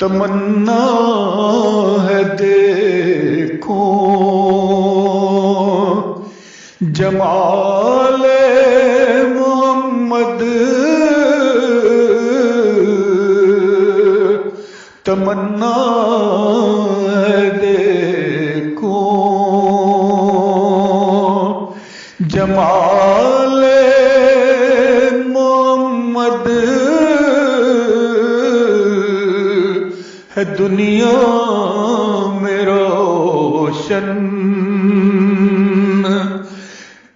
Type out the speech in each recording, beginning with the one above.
تمنا ہے دیکھو جمال محمد، تمنا ہے دیکھو جمال محمد، ہے دنیا میں روشن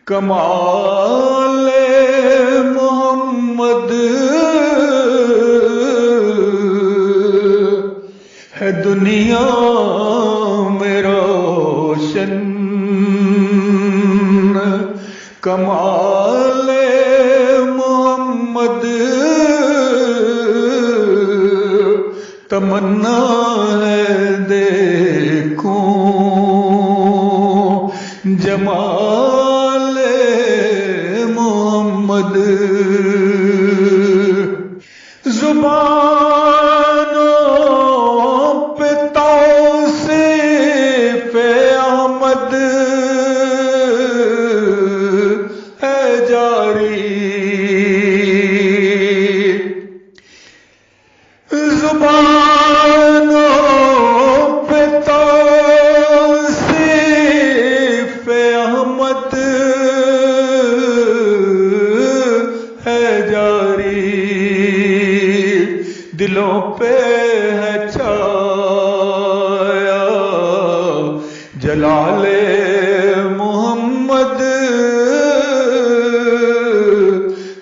کمال محمد، ہے دنیا میں روشن کمال محمد، تمنا ہے دیکھو جمال محمد۔ زبانوں پہ توصیف احمد ہے جاری، زبانوں پہ توصیف احمد ہے جاری، دلوں پہ ہے چھایا جلال محمد،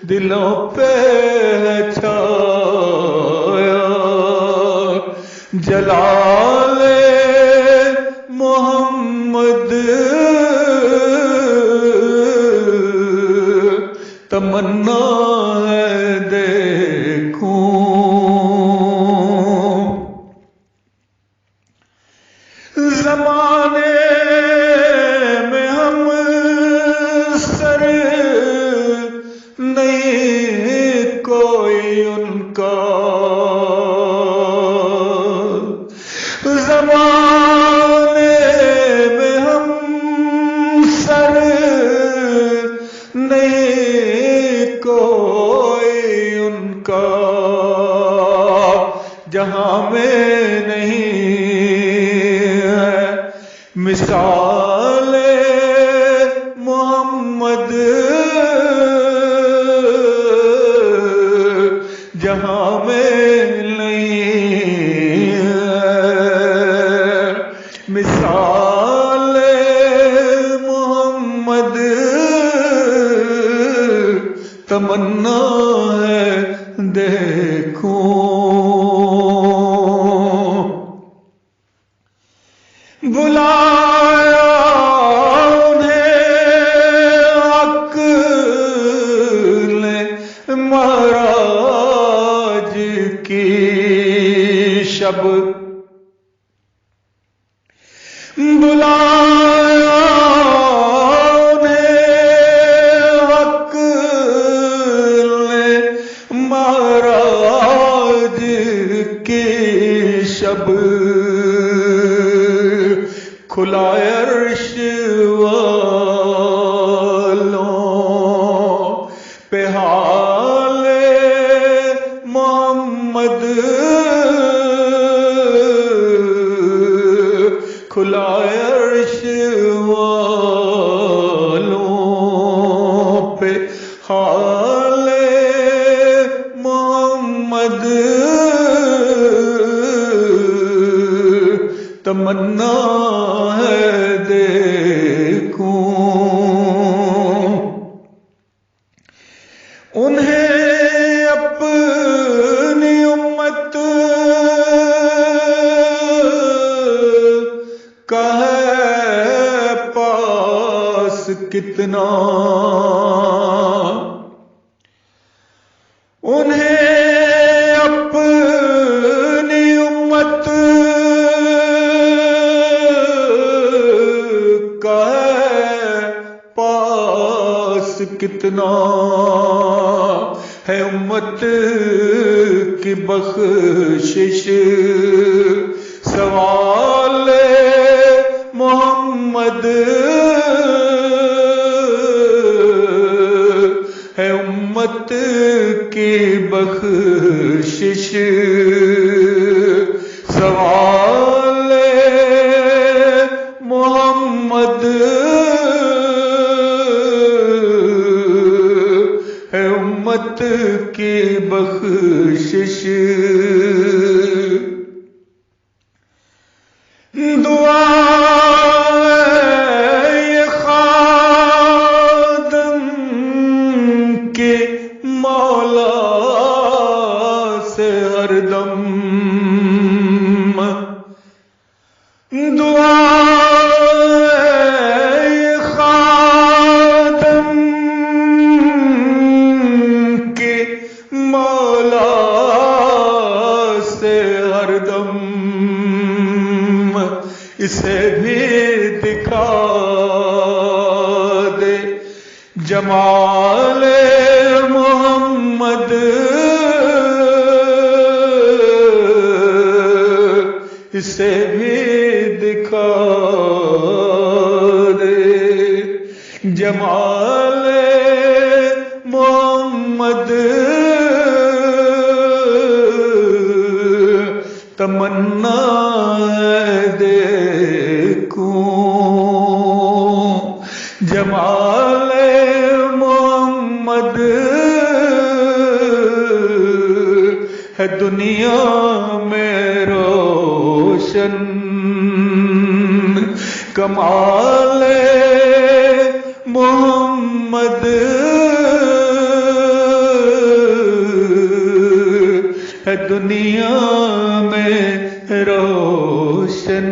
دلوں پہ ہے چھایا جلال محمد، تمنا ہے دیکھو زمانے میں ہم سر نہیں کوئی ان کا، زمانے میں ہم سر نہیں کوئی ان کا، جہاں میں نہیں ہے مثال محمد، جہاں میں نہیں ہے مثال محمد، تمنا ہے دیکھو بلایا انہیں عقل معراج کی شب، بلایا انہیں عقل معراج کی شب، کھلا عرش والوں پہ حال محمد، کھلا عرش والوں پہ حال محمد، تمنا ہے دیکھو انہیں اپنی امت کا ہے پاس کتنا، انہیں اپنی امت کا ہے پاس کتنا، ہے امت کی بخشش کرم اسے بھی دکھا دے، جمال محمد اسے بھی دکھا دے، جمال محمد تمنا دیکھوں، جمال محمد ہے دنیا میں روشن، کمال محمد ہے دنیا میں روشن۔